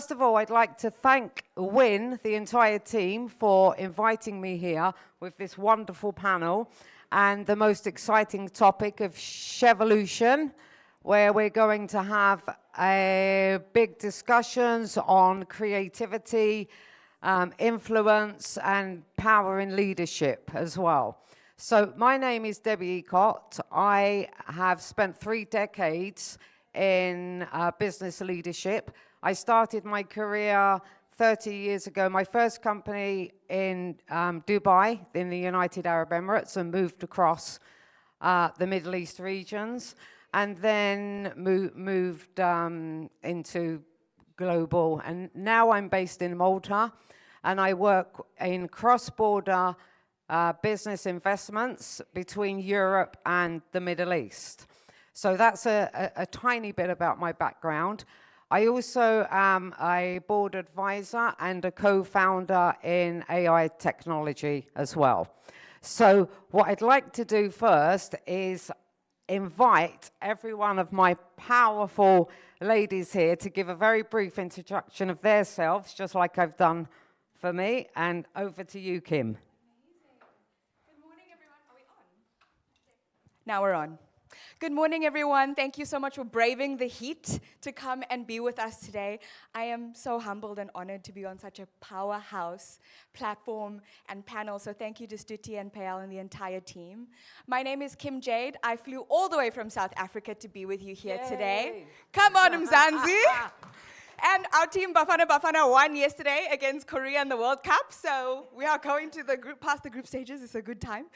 first of all, I'd like to thank Win, the entire team, for inviting me here with this wonderful panel and the most exciting topic of SHE-volution, where we're going to have big discussions on creativity, influence, and power in leadership as well. So my name is Debbie Eacott. I have spent 3 decades in business leadership. I started my career 30 years ago, my first company in Dubai, in the United Arab Emirates, and moved across the Middle East regions, and then moved into global. And now I'm based in Malta, and I work in cross-border business investments between Europe and the Middle East. So that's a tiny bit about my background. I also am a board advisor and a co-founder in AI technology as well. So what I'd like to do first is invite every one of my powerful ladies here to give a very brief introduction of themselves, just like I've done for me. And over to you, Kim. Amazing. Good morning, everyone. Are we on? Now we're on. Good morning, everyone. Thank you so much for braving the heat to come and be with us today. I am so humbled and honored to be on such a powerhouse platform and panel. So thank you to Stuti and Payal and the entire team. My name is Kim Jayde. I flew all the way from South Africa to be with you here today. Come on, Mzansi. And our team Bafana Bafana won yesterday against Korea in the World Cup, so we are going to the past the group stages. It's a good time.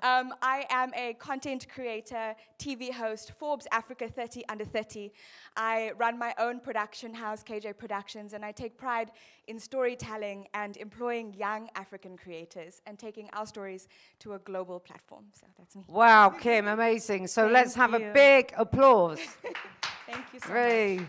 I am a content creator, TV host, Forbes Africa 30 Under 30. I run my own production house, KJ Productions, and I take pride in storytelling and employing young African creators and taking our stories to a global platform. So that's me. Wow, Kim, amazing. So let's have a big applause. Thank you so much.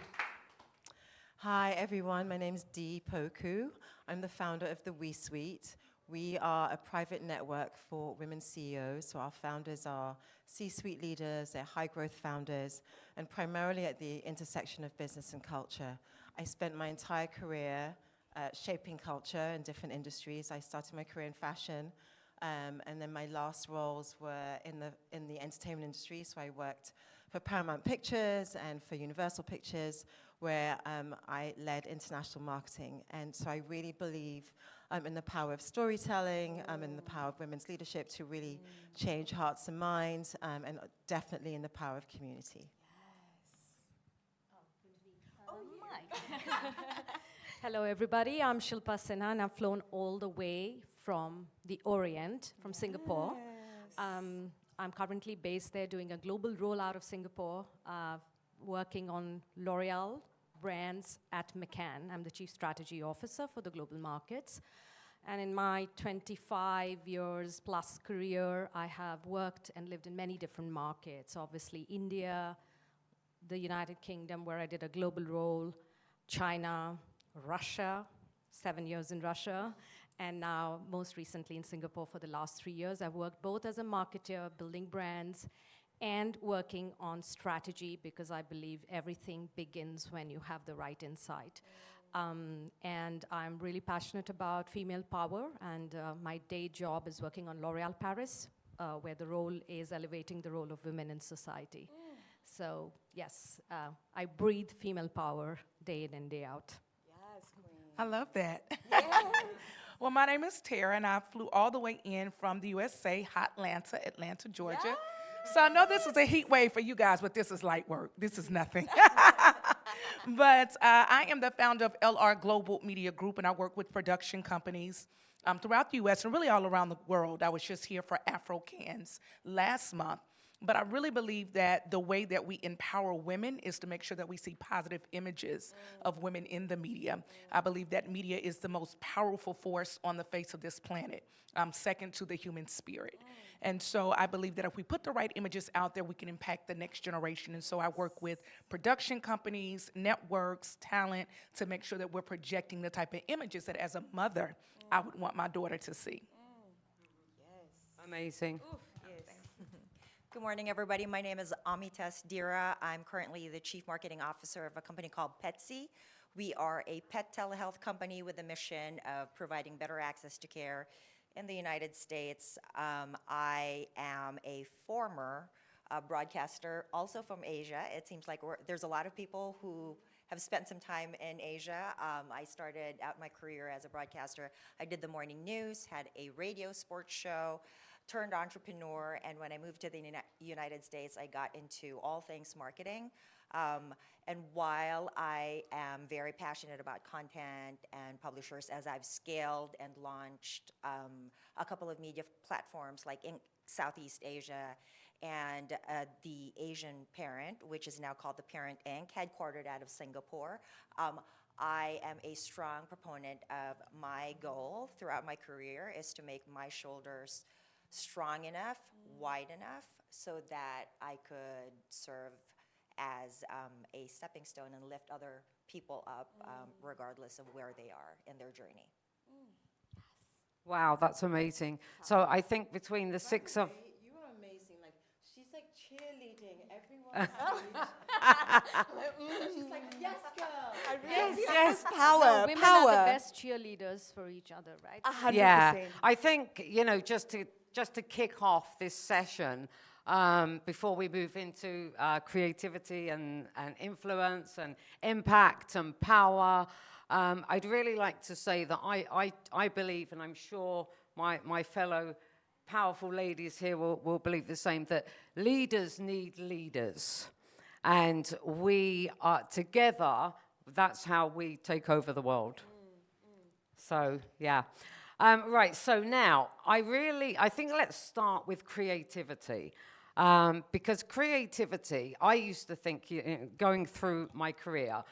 Hi, everyone. My name is Poku. I'm the founder of the We Suite. We are a private network for women CEOs. So our founders are C-suite leaders, they're high-growth founders, and primarily at the intersection of business and culture. I spent my entire career shaping culture in different industries. I started my career in fashion, and then my last roles were in the entertainment industry. So I worked for Paramount Pictures and for Universal Pictures, where I led international marketing. And so I really believe in the power of storytelling, in the power of women's leadership to really change hearts and minds, and definitely in the power of community. Yes. Oh my. Hello, everybody. I'm Shilpa Sinha, and I've flown all the way from the Orient, from Singapore. I'm currently based there doing a global rollout of Singapore, working on L'Oreal brands at McCann. I'm the Chief Strategy Officer for the global markets. And in my 25 years plus career, I have worked and lived in many different markets. Obviously, India, the United Kingdom, where I did a global role, China, Russia, 7 years in Russia, and now most recently in Singapore for the last 3 years. I've worked both as a marketer, building brands, and working on strategy, because I believe everything begins when you have the right insight. And I'm really passionate about female power, and my day job is working on L'Oreal Paris, where the role is elevating the role of women in society. So yes, I breathe female power day in and day out. Yes, queen. I love that. Yes. Well, my name is Tera, and I flew all the way in from the USA, Atlanta, Georgia. Yes. So I know this is a heat wave for you guys, but this is light work. This is nothing. But I am the founder of LR Global Media Group, and I work with production companies throughout the U.S. and really all around the world. I was just here for Afro Cannes last month. But I really believe that the way that we empower women is to make sure that we see positive images of women in the media. I believe that media is the most powerful force on the face of this planet, second to the human spirit. And so I believe that if we put the right images out there, we can impact the next generation. And so I work with production companies, networks, talent, to make sure that we're projecting the type of images that as a mother, I would want my daughter to see. Yes. Amazing. Oof, yes. Good morning, everybody. My name is Ameetess Dira. I'm currently the Chief Marketing Officer of a company called Petsy, We are a pet telehealth company with a mission of providing better access to care in the United States. I am a former broadcaster, also from Asia. It seems like there's a lot of people who have spent some time in Asia. I started out my career as a broadcaster. I did the morning news, had a radio sports show, turned entrepreneur, and when I moved to the United States, I got into all things marketing. And while I am very passionate about content and publishers, as I've scaled and launched a couple of media platforms like in Southeast Asia and the Asian Parent, which is now called The Parent Inc., headquartered out of Singapore, I am a strong proponent of my goal throughout my career is to make my shoulders strong enough, wide enough, so that I could serve as a stepping stone and lift other people up, regardless of where they are in their journey. Wow, that's amazing. So I think between the six of... You are amazing. Like, she's like cheerleading everyone. She's like, yes, girl. I really feel yes. this power. No, women power. are the best cheerleaders for each other, right? 100%. Yeah, I think, you know, just to kick off this session, before we move into creativity and influence and impact and power, I'd really like to say that I believe, and I'm sure my fellow powerful ladies here will believe the same, that leaders need leaders. And we are together, that's how we take over the world. So, yeah. Right, so now, I think let's start with creativity. Because creativity, I used to think, going through my career,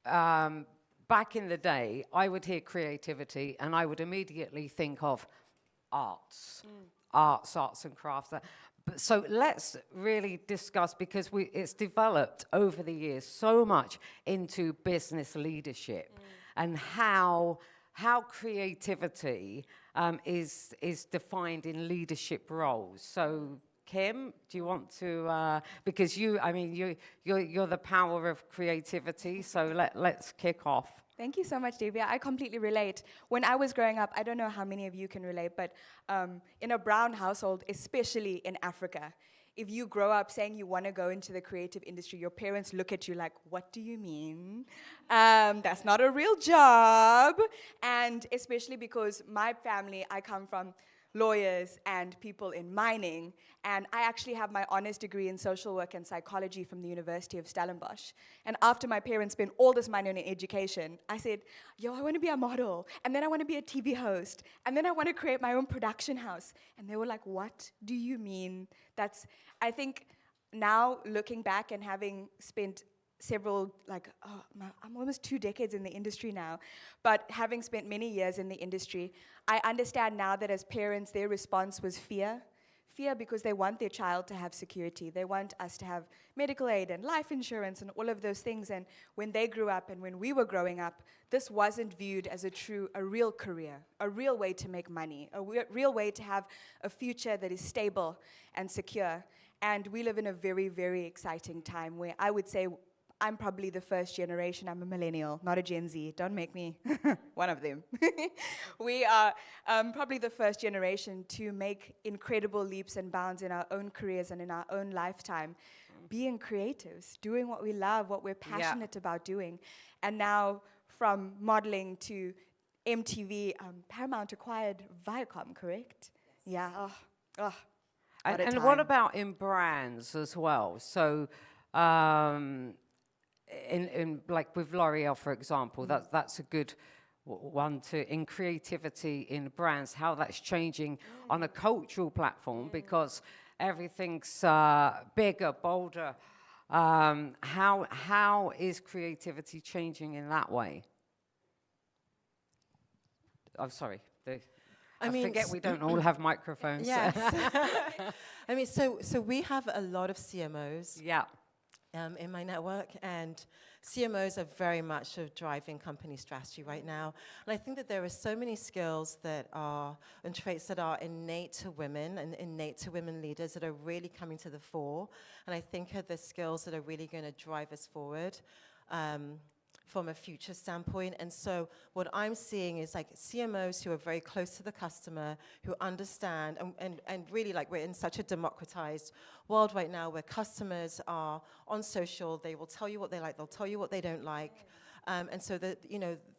back in the day, I would hear creativity and I would immediately think of arts and crafts. So let's really discuss, because it's developed over the years so much into business leadership and how creativity is defined in leadership roles. So Kim, do you want to, because you're the power of creativity, so let's kick off. Thank you so much, Davia. I completely relate. When I was growing up, I don't know how many of you can relate, but in a brown household, especially in Africa, if you grow up saying you want to go into the creative industry, your parents look at you like, what do you mean? That's not a real job. And especially because my family, I come from lawyers and people in mining, and I actually have my honors degree in social work and psychology from the University of Stellenbosch. And after my parents spent all this money on education, I said, I want to be a model, and then I want to be a TV host, and then I want to create my own production house. And they were like, what do you mean? I think now looking back and having spent several, I'm almost 2 decades in the industry now, but having spent many years in the industry, I understand now that as parents, their response was fear. Fear because they want their child to have security. They want us to have medical aid and life insurance and all of those things. And when they grew up and when we were growing up, this wasn't viewed as a real career, a real way to make money, a real way to have a future that is stable and secure. And we live in a very, very exciting time where I would say I'm probably the first generation. I'm a millennial, not a Gen Z. Don't make me one of them. We are probably the first generation to make incredible leaps and bounds in our own careers and in our own lifetime, being creatives, doing what we love, what we're passionate about doing. And now from modeling to MTV, Paramount acquired Viacom, correct? Yes. Yeah. And what about in brands as well? So, in like with L'Oreal, for example, that's a good one in creativity in brands, how that's changing on a cultural platform because everything's bigger, bolder. How is creativity changing in that way? I'm sorry. I forget we don't all have microphones. Yes. I mean, so we have a lot of CMOs. Yeah. In my network, and CMOs are very much sort of driving company strategy right now. And I think that there are so many skills that are, and traits that are innate to women and innate to women leaders that are really coming to the fore. And I think are the skills that are really going to drive us forward. from a future standpoint. And so what I'm seeing is like CMOs who are very close to the customer, who understand, and really like we're in such a democratized world right now where customers are on social, they will tell you what they like, they'll tell you what they don't like. And so the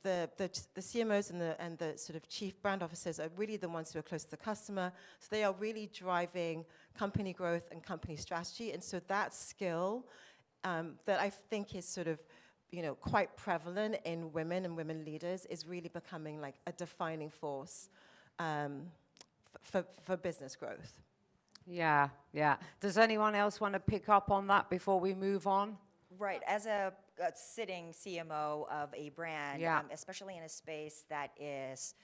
CMOs and the sort of chief brand officers are really the ones who are close to the customer. So they are really driving company growth and company strategy. And so that skill that I think is sort of quite prevalent in women and women leaders is really becoming like a defining force for business growth. Yeah, yeah. Does anyone else want to pick up on that before we move on? Right, as a sitting CMO of a brand, Yeah. Especially in a space that is,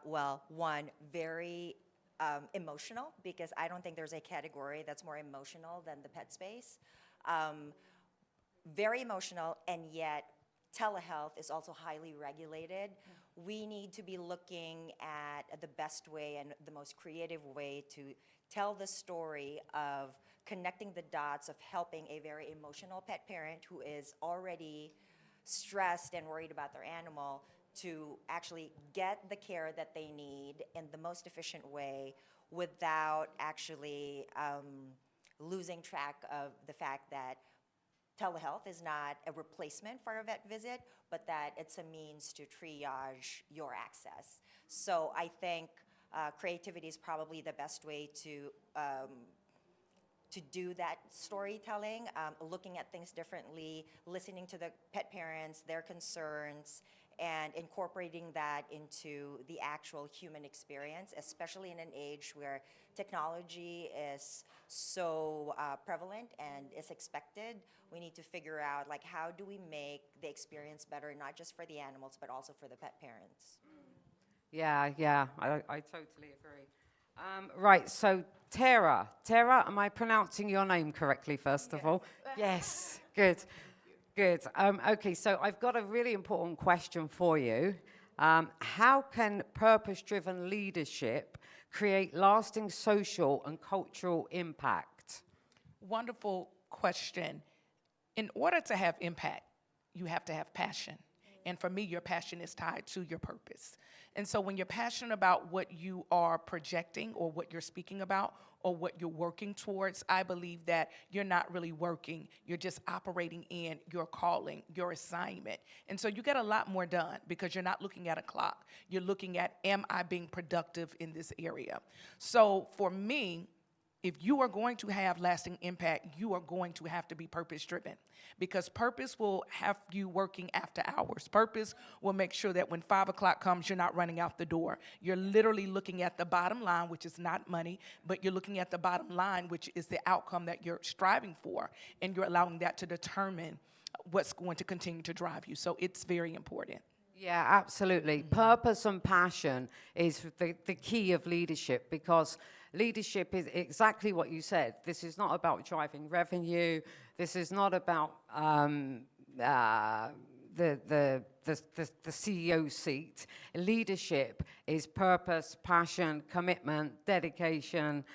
one, very emotional, because I don't think there's a category that's more emotional than the pet space. Very emotional, and yet telehealth is also highly regulated. We need to be looking at the best way and the most creative way to tell the story of connecting the dots of helping a very emotional pet parent who is already stressed and worried about their animal to actually get the care that they need in the most efficient way without actually losing track of the fact that telehealth is not a replacement for a vet visit, but that it's a means to triage your access. So I think creativity is probably the best way to do that storytelling, looking at things differently, listening to the pet parents, their concerns, and incorporating that into the actual human experience, especially in an age where technology is so prevalent and is expected. We need to figure out, like, how do we make the experience better, not just for the animals, but also for the pet parents? Yeah, yeah, I totally agree. Right, so Tera, am I pronouncing your name correctly, first of all? Yes, good, good. Okay, so I've got a really important question for you. How can purpose-driven leadership create lasting social and cultural impact? Wonderful question. In order to have impact, you have to have passion. And for me, your passion is tied to your purpose. And so when you're passionate about what you are projecting or what you're speaking about or what you're working towards, I believe that you're not really working. You're just operating in your calling, your assignment. And so you get a lot more done because you're not looking at a clock. You're looking at, am I being productive in this area? So for me, if you are going to have lasting impact, you are going to have to be purpose-driven, because purpose will have you working after hours. Purpose will make sure that when 5 o'clock comes, you're not running out the door. You're literally looking at the bottom line, which is not money, but you're looking at the bottom line, which is the outcome that you're striving for, and you're allowing that to determine what's going to continue to drive you. So it's very important. Yeah, absolutely. Purpose and passion is the key of leadership, because leadership is exactly what you said. This is not about driving revenue. This is not about the CEO seat. Leadership is purpose, passion, commitment, dedication,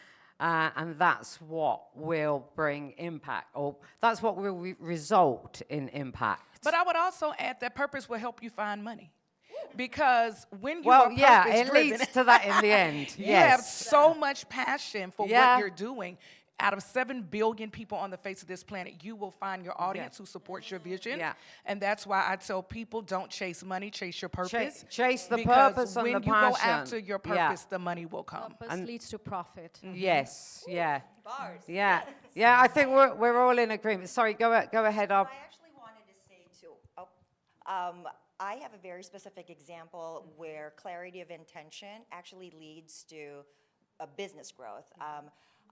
and that's what will bring impact, or that's what will result in impact. But I would also add that purpose will help you find money. Because when you Well, are yeah, it purpose-driven, leads to that in the end. you Yes. have so much passion for Yeah. what you're doing. Out of 7 billion people on the face of this planet, you will find your audience who supports your vision. Yeah. And that's why I tell people, don't chase money, chase your purpose. Chase the because purpose and when the you passion. go after your Yeah. purpose, the money will come. Purpose leads to profit. Yes, yeah. Bars. Yeah, yeah, I think we're all in agreement. Sorry, go ahead. I actually wanted to say too, I have a very specific example where clarity of intention actually leads to a business growth.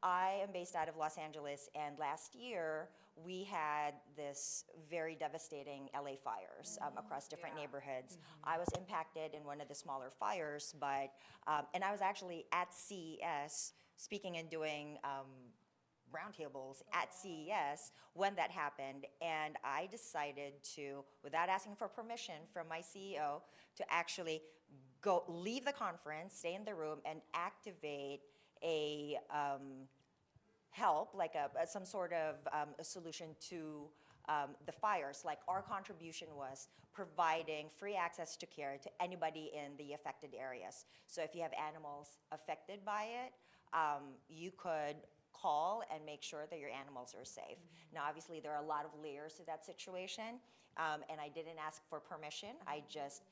I am based out of Los Angeles, and last year we had this very devastating LA fires across different neighborhoods. I was impacted in one of the smaller fires, but, and I was actually at CES speaking and doing roundtables at CES when that happened, and I decided to, without asking for permission from my CEO, to actually leave the conference, stay in the room, and activate a help, like some sort of a solution to the fires. Like our contribution was providing free access to care to anybody in the affected areas. So if you have animals affected by it, you could call and make sure that your animals are safe. Now, obviously, there are a lot of layers to that situation, and I didn't ask for permission. I just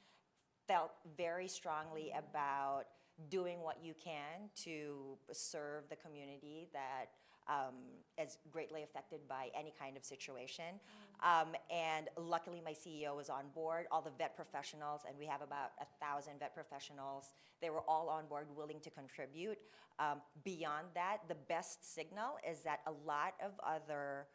felt very strongly about doing what you can to serve the community that is greatly affected by any kind of situation. And luckily, my CEO was on board, all the vet professionals, and we have about 1,000 vet professionals. They were all on board, willing to contribute. Beyond that, the best signal is that a lot of other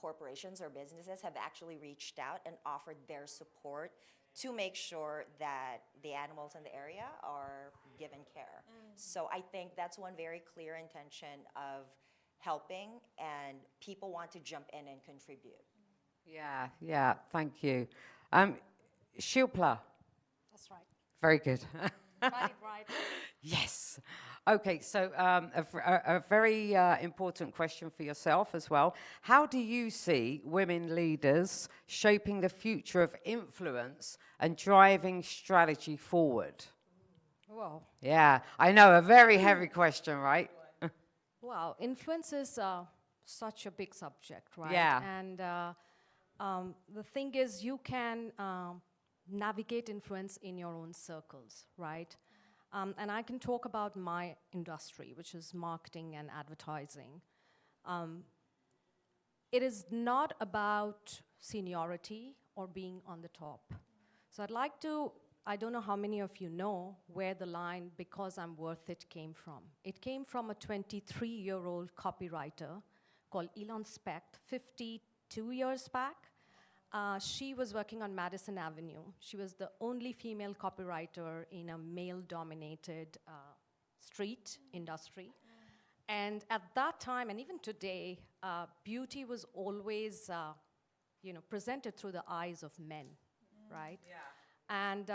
corporations or businesses have actually reached out and offered their support to make sure that the animals in the area are given care. So I think that's one very clear intention of helping, and people want to jump in and contribute. Yeah, thank you. Shilpa, That's right. very good. Right. Yes. Okay, so a very important question for yourself as well. How do you see women leaders shaping the future of influence and driving strategy forward? Wow. Yeah, I know, a very heavy question, right? Wow, influence is such a big subject, right? Yeah. And the thing is, you can navigate influence in your own circles, right? And I can talk about my industry, which is marketing and advertising. It is not about seniority or being on the top. So I'd like to, I don't know how many of you know where the line "because I'm worth it" came from. It came from a 23-year-old copywriter called Elon Specht, 52 years back. She was working on Madison Avenue. She was the only female copywriter in a male-dominated street industry. And at that time, and even today, beauty was always presented through the eyes of men, right? Yeah. And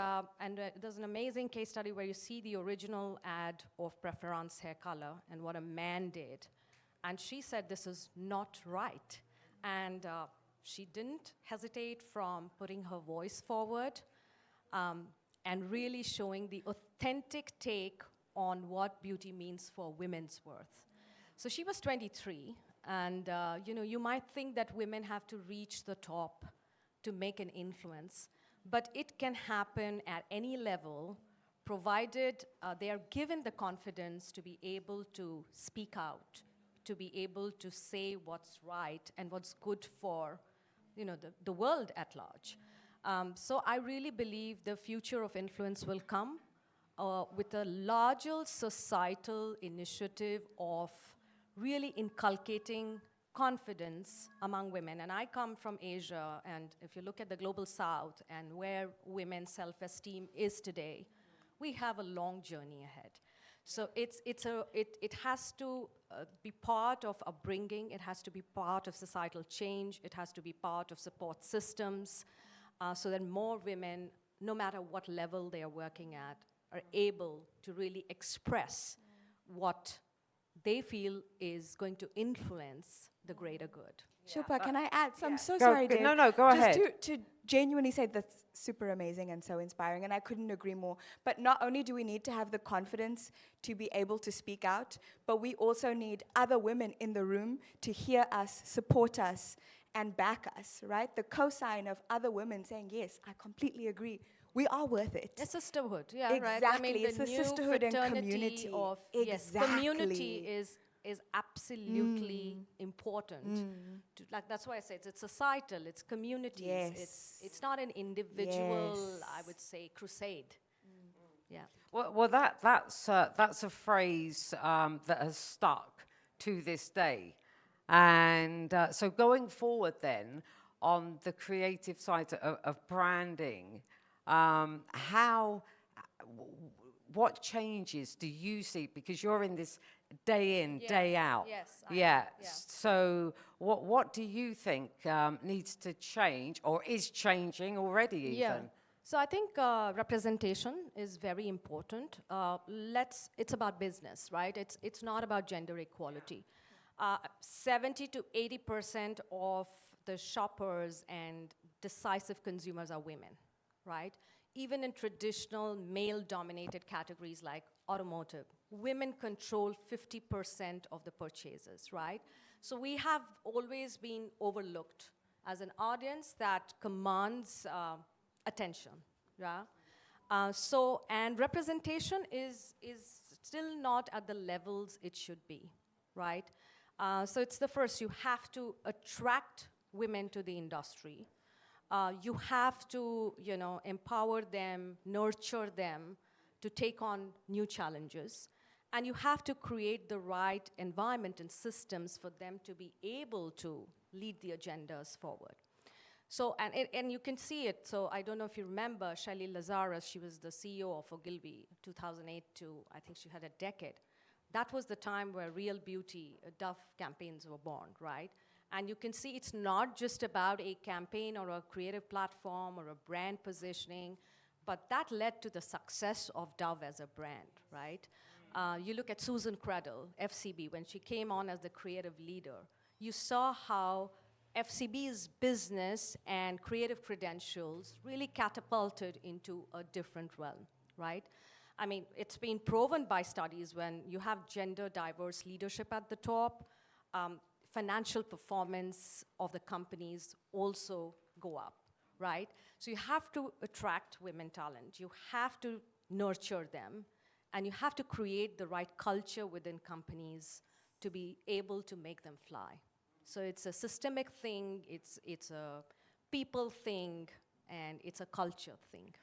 there's an amazing case study where you see the original ad of preference hair color and what a man did. And she said, this is not right. And she didn't hesitate from putting her voice forward and really showing the authentic take on what beauty means for women's worth. So she was 23, and you might think that women have to reach the top to make an influence. But it can happen at any level, provided they are given the confidence to be able to speak out, to be able to say what's right and what's good for the world at large. So I really believe the future of influence will come with a larger societal initiative of really inculcating confidence among women. And I come from Asia, and if you look at the global south and where women's self-esteem is today, we have a long journey ahead. So it has to be part of upbringing, it has to be part of societal change, it has to be part of support systems, so that more women, no matter what level they are working at, are able to really express what they feel is going to influence the greater good. Shilpa, can I add? So I'm so Go- sorry, go- Dave. no, go ahead. Just to genuinely say that's super amazing and so inspiring, and I couldn't agree more. But not only do we need to have the confidence to be able to speak out, but we also need other women in the room to hear us, support us, and back us, right? The cosign of other women saying, yes, I completely agree. We are worth it. A sisterhood, yeah, right. Exactly, I mean, it's the a new sisterhood and fraternity community. of yes, community is absolutely important. That's why I say it's societal, it's communities. Yes. It's not an individual, Yes. I would say, crusade. Yeah. Well, that's a phrase that has stuck to this day. And so going forward then, on the creative side of branding, what changes do you see? Because you're in this day in, day out. Yes, Yeah. So what do you think needs to change or is changing already even? Yeah. So I think representation is very important. It's about business, right? It's not about gender equality. 70 to 80% of the shoppers and decisive consumers are women, right? Even in traditional male-dominated categories like automotive, women control 50% of the purchases, right? So we have always been overlooked as an audience that commands attention, yeah? And representation is still not at the levels it should be, right? So it's the first, you have to attract women to the industry. You have to, empower them, nurture them to take on new challenges. And you have to create the right environment and systems for them to be able to lead the agendas forward. So, and you can see it. So I don't know if you remember Shelley Lazarus, she was the CEO of Ogilvy, 2008 to, I think she had a decade. That was the time where Real Beauty, Dove campaigns were born, right? And you can see it's not just about a campaign or a creative platform or a brand positioning, but that led to the success of Dove as a brand, right? You look at Susan Cradle, FCB, when she came on as the creative leader, you saw how FCB's business and creative credentials really catapulted into a different realm, right? I mean, it's been proven by studies when you have gender diverse leadership at the top, financial performance of the companies also go up, right? So you have to attract women talent. You have to nurture them, and you have to create the right culture within companies to be able to make them fly. So it's a systemic thing, it's a people thing, and it's a culture thing.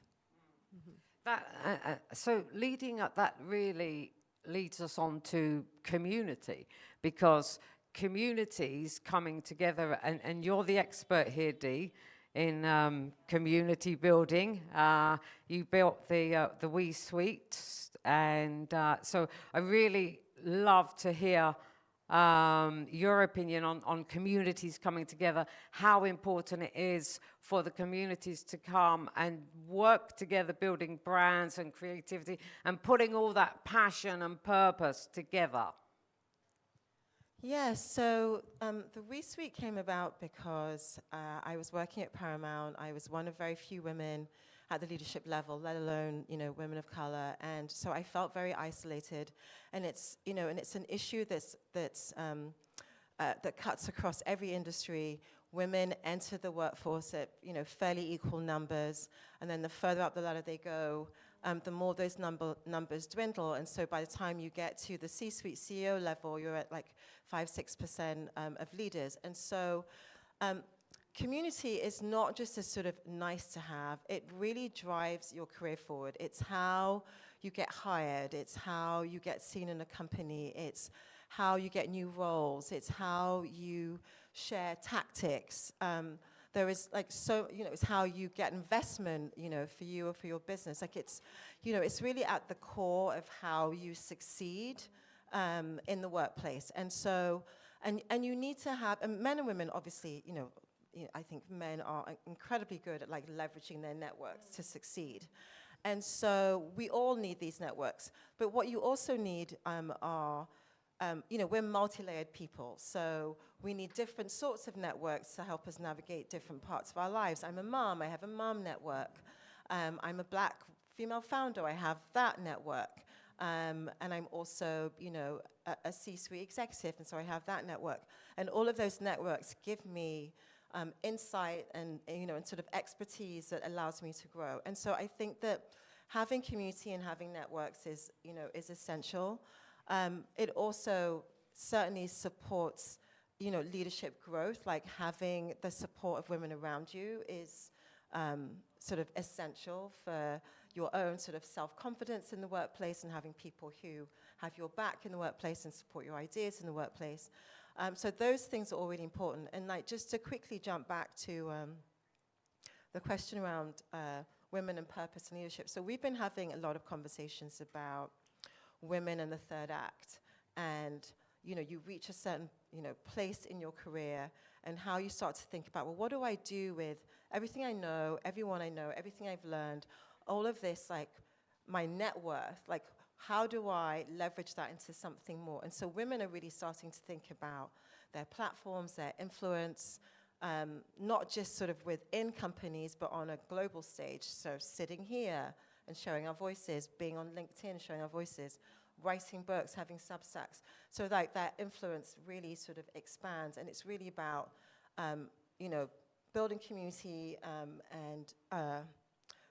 So leading up, that really leads us on to community, because communities coming together, and you're the expert here, Dee, in community building. You built the We Suite, and so I really love to hear your opinion on communities coming together, how important it is for the communities to come and work together, building brands and creativity and putting all that passion and purpose together. Yes, so the We Suite came about because I was working at Paramount. I was one of very few women at the leadership level, let alone, women of color. And so I felt very isolated. And it's, and it's an issue that cuts across every industry. Women enter the workforce at, fairly equal numbers. And then the further up the ladder they go, the more those numbers dwindle. And so by the time you get to the C-suite CEO level, you're at like 5-6% of leaders. And so community is not just a sort of nice to have, it really drives your career forward. It's how you get hired, it's how you get seen in a company, it's how you get new roles, it's how you share tactics. There is like it's how you get investment, for you or for your business. Like it's really at the core of how you succeed in the workplace. And so, and you need to have, and men and women obviously, I think men are incredibly good at like leveraging their networks to succeed. And so we all need these networks. But what you also need are, we're multi-layered people. So we need different sorts of networks to help us navigate different parts of our lives. I'm a mom, I have a mom network. I'm a Black female founder, I have that network. And I'm also, a C-suite executive, and so I have that network. And all of those networks give me insight and sort of expertise that allows me to grow. And so I think that having community and having networks is essential. It also certainly supports, leadership growth, like having the support of women around you is sort of essential for your own sort of self-confidence in the workplace and having people who have your back in the workplace and support your ideas in the workplace. So those things are all really important. And like just to quickly jump back to the question around women and purpose and leadership. So we've been having a lot of conversations about women and the third act. And you reach a certain place in your career and how you start to think about, well, what do I do with everything I know, everyone I know, everything I've learned, all of this, like my net worth, like how do I leverage that into something more? And so women are really starting to think about their platforms, their influence, not just sort of within companies, but on a global stage. So sitting here and showing our voices, being on LinkedIn, showing our voices, writing books, having Substacks. So like that influence really sort of expands, and it's really about, building community and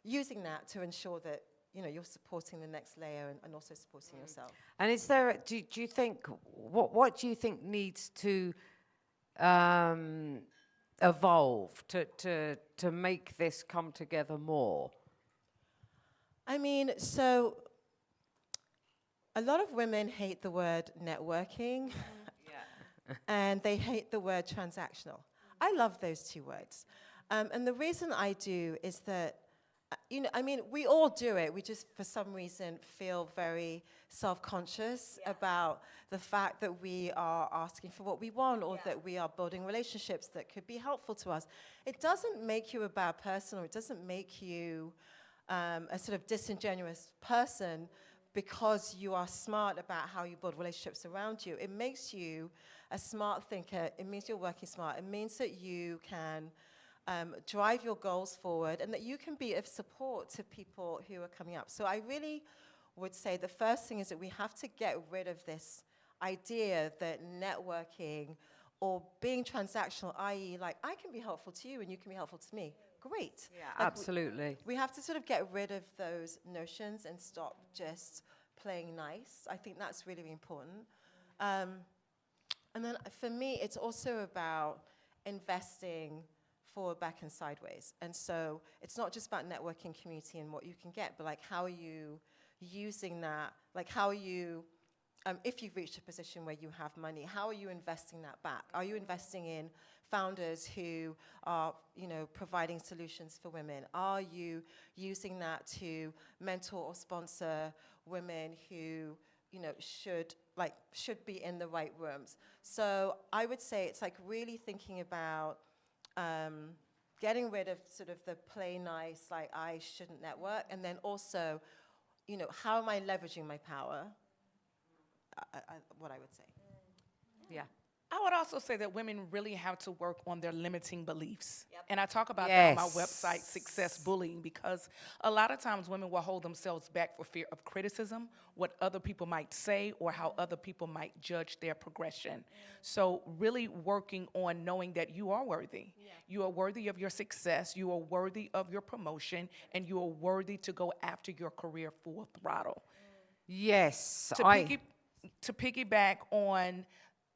using that to ensure that, you're supporting the next layer and also supporting yourself. And is there, do you think, what do you think needs to evolve to make this come together more? I mean, so a lot of women hate the word networking, and they hate the word transactional. I love those two words. And the reason I do is that, we all do it. We just, for some reason, feel very self-conscious about the fact that we are asking for what we want, or that we are building relationships that could be helpful to us. It doesn't make you a bad person, or it doesn't make you a sort of disingenuous person because you are smart about how you build relationships around you. It makes you a smart thinker. It means you're working smart. It means that you can drive your goals forward, and that you can be of support to people who are coming up. So I really would say the first thing is that we have to get rid of this idea that networking or being transactional, i.e. like, I can be helpful to you and you can be helpful to me. Great. Yeah, Like, absolutely. We have to sort of get rid of those notions and stop just playing nice. I think that's really, really important. And then for me, it's also about investing forward, back, and sideways. And so it's not just about networking, community, and what you can get, but like, how are you using that? Like, how are you, if you've reached a position where you have money, how are you investing that back? Are you investing in founders who are, providing solutions for women? Are you using that to mentor or sponsor women who, should be in the right rooms? So I would say it's like really thinking about getting rid of sort of the play nice, like, I shouldn't network, and then also, how am I leveraging my power? What I would say. Yeah. I would also say that women really have to work on their limiting beliefs. Yep. And I talk about that on my Yes. website, Success Bullying, because a lot of times women will hold themselves back for fear of criticism, what other people might say, or how other people might judge their progression. So really working on knowing that you are worthy. Yeah. You are worthy of your success, you are worthy of your promotion, and you are worthy to go after your career full throttle. Yes. To piggyback on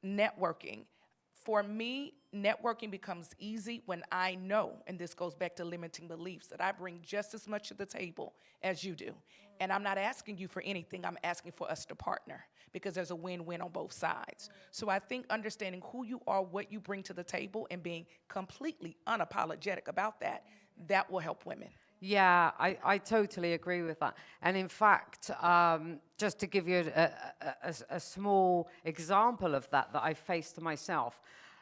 networking, for me, networking becomes easy when I know, and this goes back to limiting beliefs, that I bring just as much to the table as you do. And I'm not asking you for anything, I'm asking for us to partner, because there's a win-win on both sides. So I think understanding who you are, what you bring to the table, and being completely unapologetic about that, that will help women. Yeah, I totally agree with that. And in fact, just to give you a small example of that I faced myself,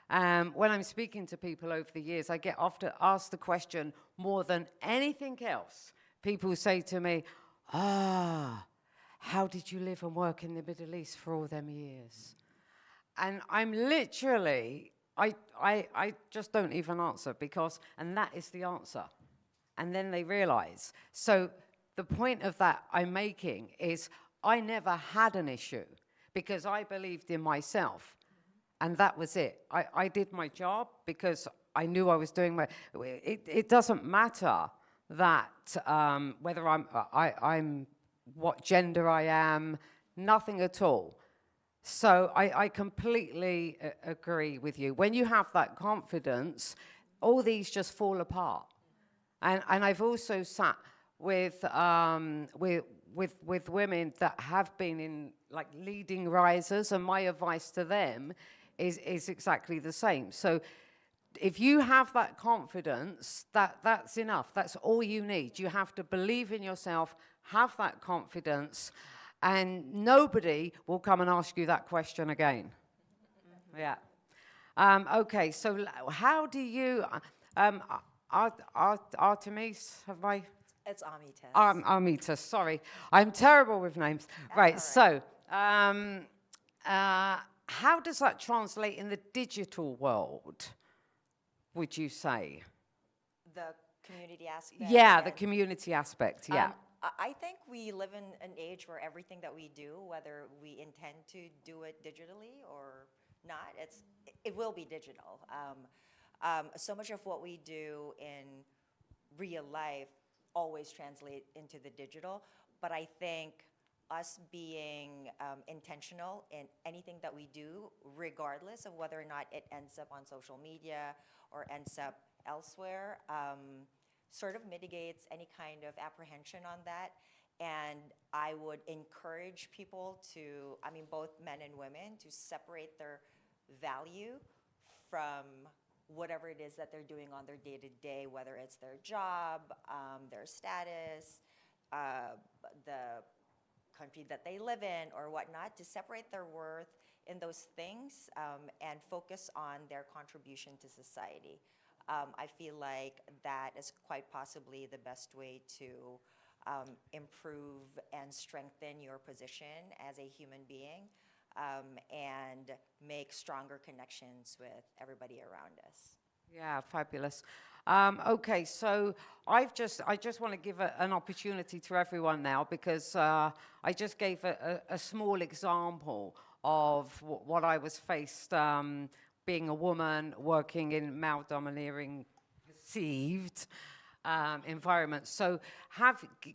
when I'm speaking to people over the years, I get often asked the question more than anything else. People say to me, how did you live and work in the Middle East for all them years? And I'm literally, I just don't even answer and that is the answer. And then they realize. So the point of that I'm making is I never had an issue because I believed in myself. And that was it. I did my job because I knew I was doing it doesn't matter that whether I'm what gender I am, nothing at all. So I completely agree with you. When you have that confidence, all these just fall apart. And I've also sat with women that have been in like leading risers, and my advice to them is exactly the same. So if you have that confidence, that's enough. That's all you need. You have to believe in yourself, have that confidence, and nobody will come and ask you that question again. Yeah. Okay, so how do you... Artemis, have I? It's Ameetess. Ameetess, sorry. I'm terrible with names. Right, right. So how does that translate in the digital world? would you say? The community aspect. Yeah, the and, community aspect, yeah. I think we live in an age where everything that we do, whether we intend to do it digitally or not, it will be digital. So much of what we do in real life always translate into the digital, but I think us being intentional in anything that we do, regardless of whether or not it ends up on social media or ends up elsewhere, sort of mitigates any kind of apprehension on that. And I would encourage people to, I mean, both men and women, to separate their value from whatever it is that they're doing on their day-to-day, whether it's their job, their status, the country that they live in or whatnot, to separate their worth in those things and focus on their contribution to society. I feel like that is quite possibly the best way to improve and strengthen your position as a human being and make stronger connections with everybody around us. Yeah, fabulous. Okay, so I just want to give an opportunity to everyone now, because I just gave a small example of what I was faced being a woman working in male-domineering perceived environments. So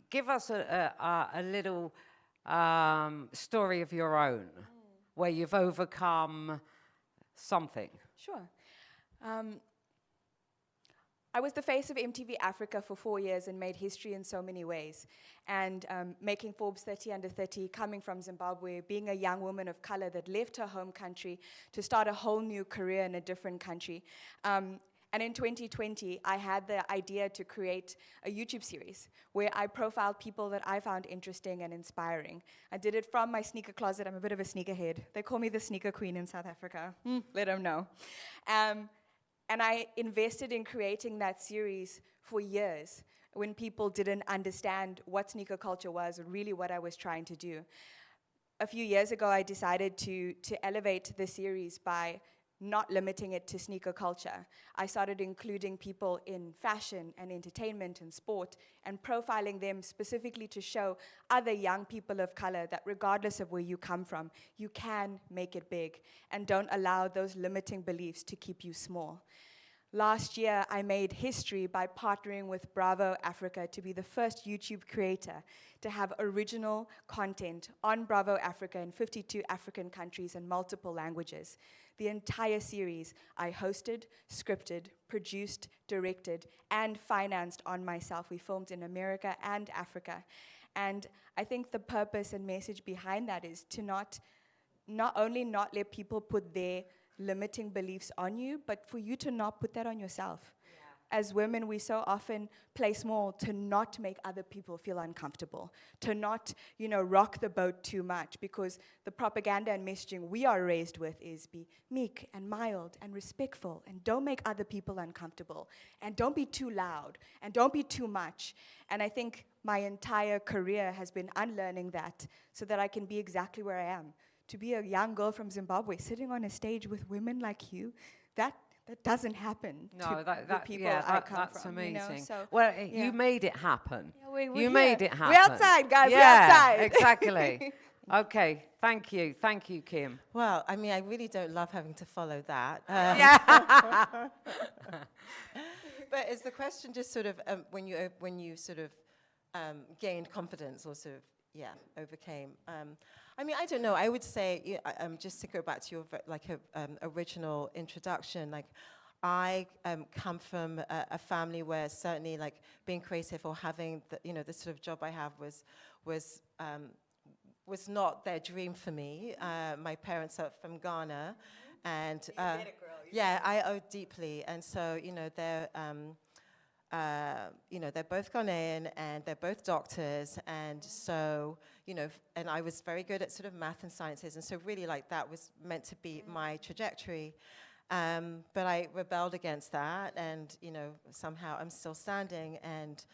give us a little story of your own where you've overcome something. Sure. I was the face of MTV Africa for 4 years and made history in so many ways. And making Forbes 30 Under 30, coming from Zimbabwe, being a young woman of color that left her home country to start a whole new career in a different country. And in 2020, I had the idea to create a YouTube series where I profiled people that I found interesting and inspiring. I did it from my sneaker closet. I'm a bit of a sneakerhead. They call me the sneaker queen in South Africa. Let them know. And I invested in creating that series for years when people didn't understand what sneaker culture was or really what I was trying to do. A few years ago, I decided to elevate the series by not limiting it to sneaker culture. I started including people in fashion and entertainment and sport and profiling them specifically to show other young people of color that regardless of where you come from, you can make it big and don't allow those limiting beliefs to keep you small. Last year, I made history by partnering with Bravo Africa to be the first YouTube creator to have original content on Bravo Africa in 52 African countries and multiple languages. The entire series I hosted, scripted, produced, directed, and financed on myself. We filmed in America and Africa. And I think the purpose and message behind that is to not only not let people put their limiting beliefs on you, but for you to not put that on yourself. As women, we so often play small to not make other people feel uncomfortable, to not, rock the boat too much, because the propaganda and messaging we are raised with is be meek and mild and respectful and don't make other people uncomfortable and don't be too loud and don't be too much. And I think my entire career has been unlearning that so that I can be exactly where I am. To be a young girl from Zimbabwe sitting on a stage with women like you, that doesn't happen to the people I come that's from. amazing. So, you made it happen. Yeah, You made it happen. We're outside, guys. Yeah, We're outside. Exactly. Okay, thank you, Kim. Well, I mean, I really don't love having to follow that. But is the question just sort of when you sort of gained confidence or sort of overcame? I mean, I don't know. I would say, just to go back to your original introduction, like I come from a family where certainly like being creative or having the sort of job I have was not their dream for me. My parents are from Ghana, and You get it, girl. I owe deeply, and so they're both Ghanaian and they're both doctors, and so and I was very good at sort of math and sciences, and so really like that was meant to be my trajectory, but I rebelled against that, and somehow I'm still standing, and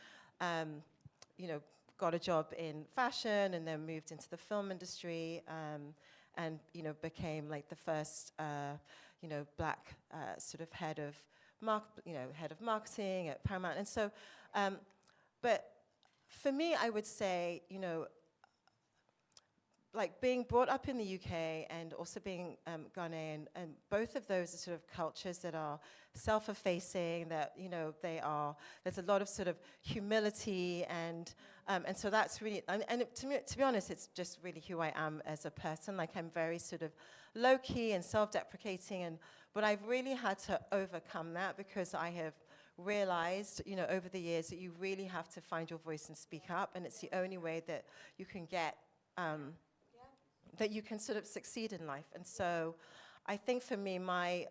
got a job in fashion, and then moved into the film industry, and became like the first black sort of head of head of marketing at Paramount. And so, but for me, I would say, like being brought up in the UK and also being Ghanaian, and both of those are sort of cultures that are self-effacing, that, there's a lot of sort of humility, and so that's really, and to be honest, it's just really who I am as a person. Like, I'm very sort of low-key and self-deprecating, but I've really had to overcome that, because I have realized, over the years, that you really have to find your voice and speak up, and it's the only way that you can get that you can sort of succeed in life. And so I think for me, my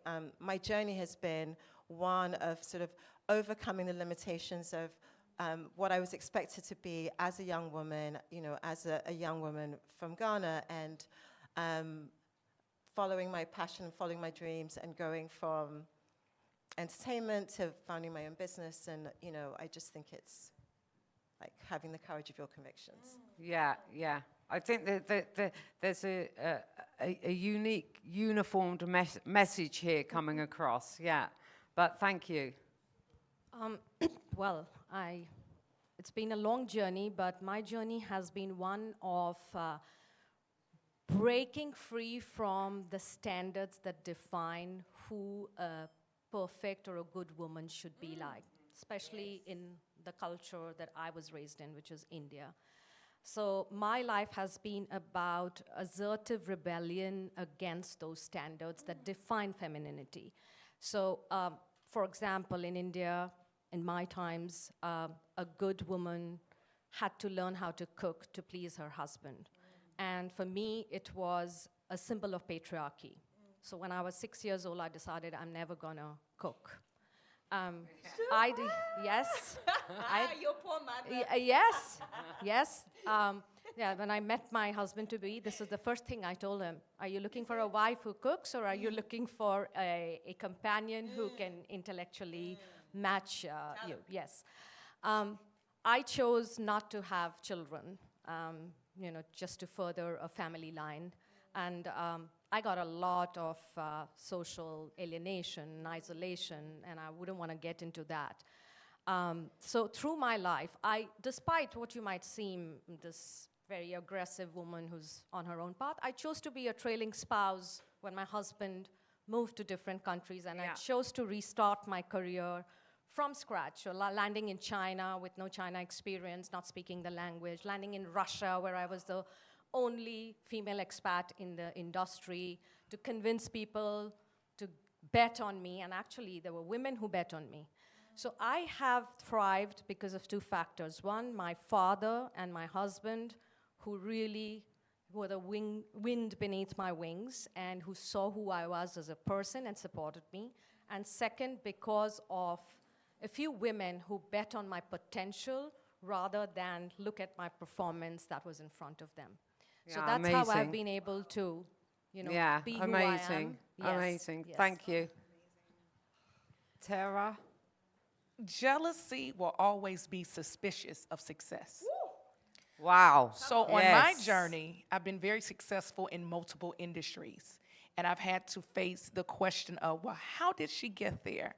journey has been one of sort of overcoming the limitations of what I was expected to be as a young woman, as a young woman from Ghana, and following my passion, following my dreams, and going from entertainment to founding my own business. And, I just think it's like having the courage of your convictions. Yeah, yeah. I think that there's a unique, uniformed message here coming across. Yeah, but thank you. Well, it's been a long journey, but my journey has been one of breaking free from the standards that define who a perfect or a good woman should be like, especially in the culture that I was raised in, which is India. So my life has been about assertive rebellion against those standards that define femininity. So, for example, in India, in my times, a good woman had to learn how to cook to please her husband. And for me, it was a symbol of patriarchy. So when I was 6 years old, I decided I'm never gonna cook. Yes. Your poor mother. Yes, yes. When I met my husband-to-be, this was the first thing I told him. Are you looking for a wife who cooks, or are you looking for a companion who can intellectually match you? Yes. I chose not to have children, just to further a family line. And I got a lot of social alienation, isolation, and I wouldn't want to get into that. So through my life, despite what you might seem, this very aggressive woman who's on her own path, I chose to be a trailing spouse when my husband moved to different countries, and I chose to restart my career from scratch, so landing in China with no China experience, not speaking the language, landing in Russia where I was the only female expat in the industry, to convince people to bet on me, and actually there were women who bet on me. So I have thrived because of two factors. One, my father and my husband, who really were the wind beneath my wings and who saw who I was as a person and supported me. And second, because of a few women who bet on my potential rather than look at my performance that was in front of them. Yeah, so that's amazing. how I've been able to, be who I am. Amazing. Yes, Amazing. yes. Thank you. Tera? Jealousy will always be suspicious of success. Wow. So on my journey, I've been very successful in multiple industries, and I've had to face the question of, well, how did she get there?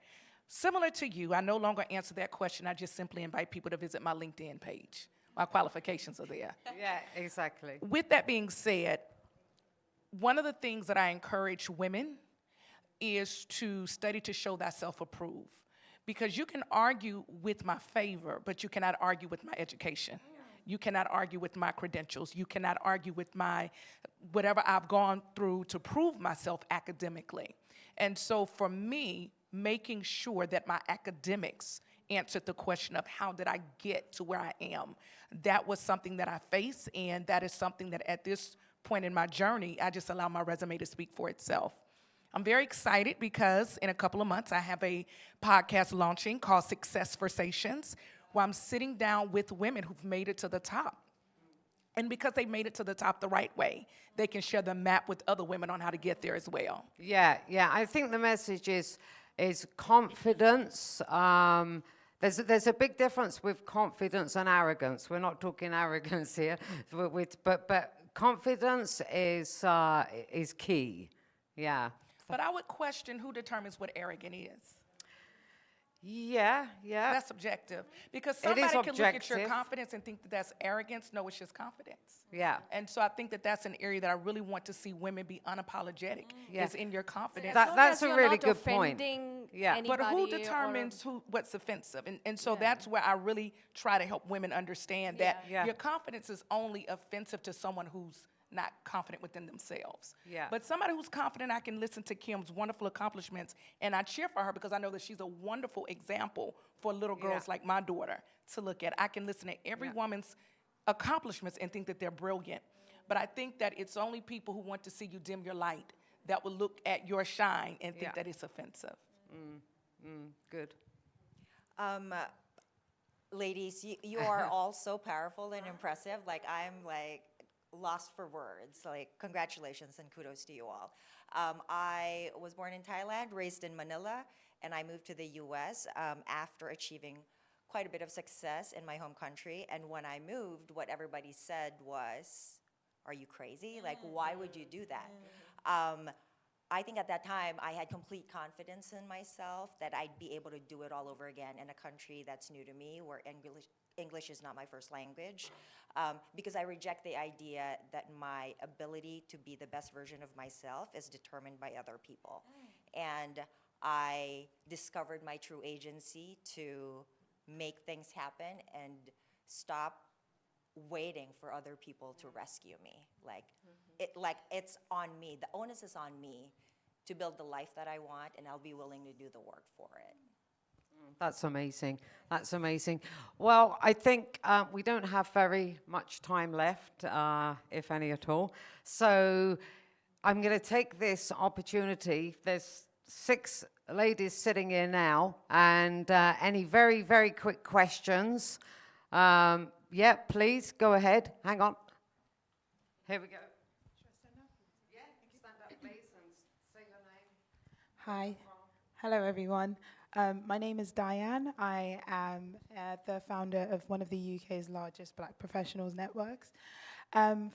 Similar to you, I no longer answer that question. I just simply invite people to visit my LinkedIn page. My qualifications are there. Yeah, exactly. With that being said, one of the things that I encourage women is to study to show thyself approved. Because you can argue with my favor, but you cannot argue with my education. You cannot argue with my credentials. You cannot argue with my whatever I've gone through to prove myself academically. And so for me, making sure that my academics answered the question of how did I get to where I am, that was something that I faced, and that is something that at this point in my journey, I just allow my resume to speak for itself. I'm very excited because in a couple of months, I have a podcast launching called Success Versations, where I'm sitting down with women who've made it to the top. And because they made it to the top the right way, they can share the map with other women on how to get there as well. Yeah. I think the message is confidence. There's a big difference with confidence and arrogance. We're not talking arrogance here, but confidence is key. Yeah. But I would question who determines what arrogant is. Yeah, yeah. That's subjective. Because It is somebody can look at your objective. confidence and think that that's arrogance. No, it's just confidence. Yeah. And so I think that that's an area that I really want to see women be unapologetic, Yeah. is in your confidence. That- As long that's as a you're really not good point. offending Yeah. But who anybody determines what's offensive? And so Yeah. that's where I really try to help women understand that Yeah. your confidence is only offensive to someone who's not confident within themselves. Yeah. But somebody who's confident, I can listen to Kim's wonderful accomplishments, and I cheer for her because I know that she's a wonderful example for little girls like my daughter to look at. I can listen to every woman's accomplishments and think that they're brilliant. But I think that it's only people who want to see you dim your light that will look at your shine and think Yeah. that it's offensive. Good. Ladies, you are all so powerful and impressive. Like, I'm like lost for words. Like, congratulations and kudos to you all. I was born in Thailand, raised in Manila, and I moved to the US after achieving quite a bit of success in my home country. And when I moved, what everybody said was, "Are you crazy? Like, why would you do that?" I think at that time I had complete confidence in myself that I'd be able to do it all over again in a country that's new to me, where English is not my first language, because I reject the idea that my ability to be the best version of myself is determined by other people. And I discovered my true agency to make things happen and stop waiting for other people to rescue me. Like, it's on me. The onus is on me to build the life that I want, and I'll be willing to do the work for it. That's amazing. That's amazing. Well, I think we don't have very much time left, if any at all. So I'm going to take this opportunity. There's 6 ladies sitting here now, and any very, very quick questions. Yeah, please, go ahead. Hang on. Here we go. Yeah, stand up, please, and say your name. Hi. Hello, everyone. My name is Diane. I am the founder of one of the UK's largest Black professionals networks.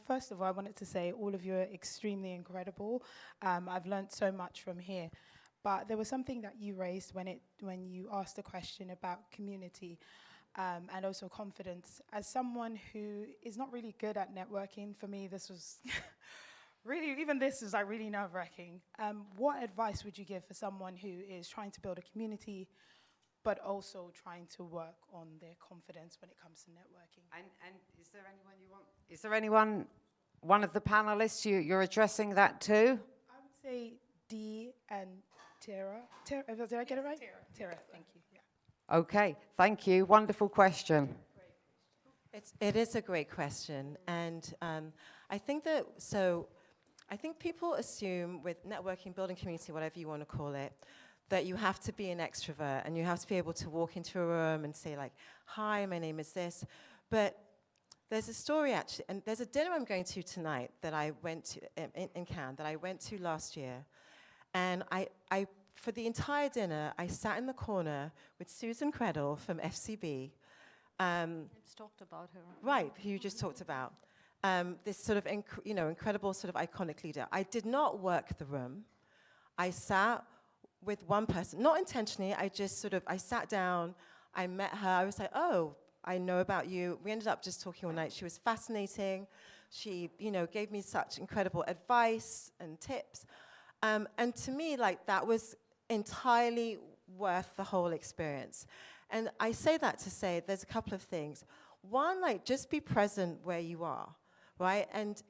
First of all, I wanted to say all of you are extremely incredible. I've learned so much from here. But there was something that you raised when you asked a question about community and also confidence. As someone who is not really good at networking, for me this was really, even this is like really nerve-wracking. What advice would you give for someone who is trying to build a community, but also trying to work on their confidence when it comes to networking? And is there anyone you want? Is there anyone, one of the panelists you're addressing that to? I would say Dee and Tera. Did I get it right? Tera, thank you. Yeah. Okay, thank you. Wonderful question. It is a great question, and I think people assume with networking, building community, whatever you want to call it, that you have to be an extrovert and you have to be able to walk into a room and say like, "Hi, my name is this." But there's a story actually, and there's a dinner I'm going to tonight that I went to in Cannes that I went to last year, and I for the entire dinner I sat in the corner with Susan Credle from FCB. It's talked about her. Right, who you just talked about. This sort of incredible sort of iconic leader. I did not work the room. I sat with one person, not intentionally. I sat down. I met her. I was like, "Oh, I know about you." We ended up just talking all night. She was fascinating. She, gave me such incredible advice and tips. And to me, like, that was entirely worth the whole experience. And I say that to say there's a couple of things. One, like, just be present where you are, right? And,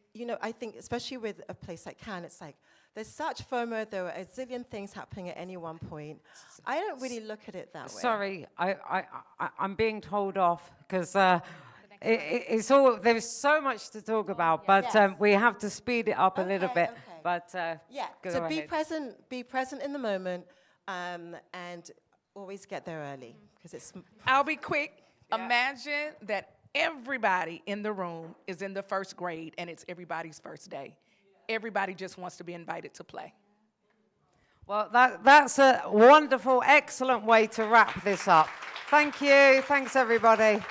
I think especially with a place like Cannes, it's like, there's such FOMO, there are a zillion things happening at any one point. I don't really look at it that way. Sorry, I'm being told off because it's all, there's so much to talk about, but Yes. we have to speed it up a little bit. Okay. But Yeah, go so ahead. be present in the moment, and always get there early, because it's... I'll be quick. Yeah. Imagine that everybody in the room is in the first grade and it's everybody's first day. Everybody just wants to be invited to play. Well, that's a wonderful, excellent way to wrap this up. Thank you. Thanks, everybody.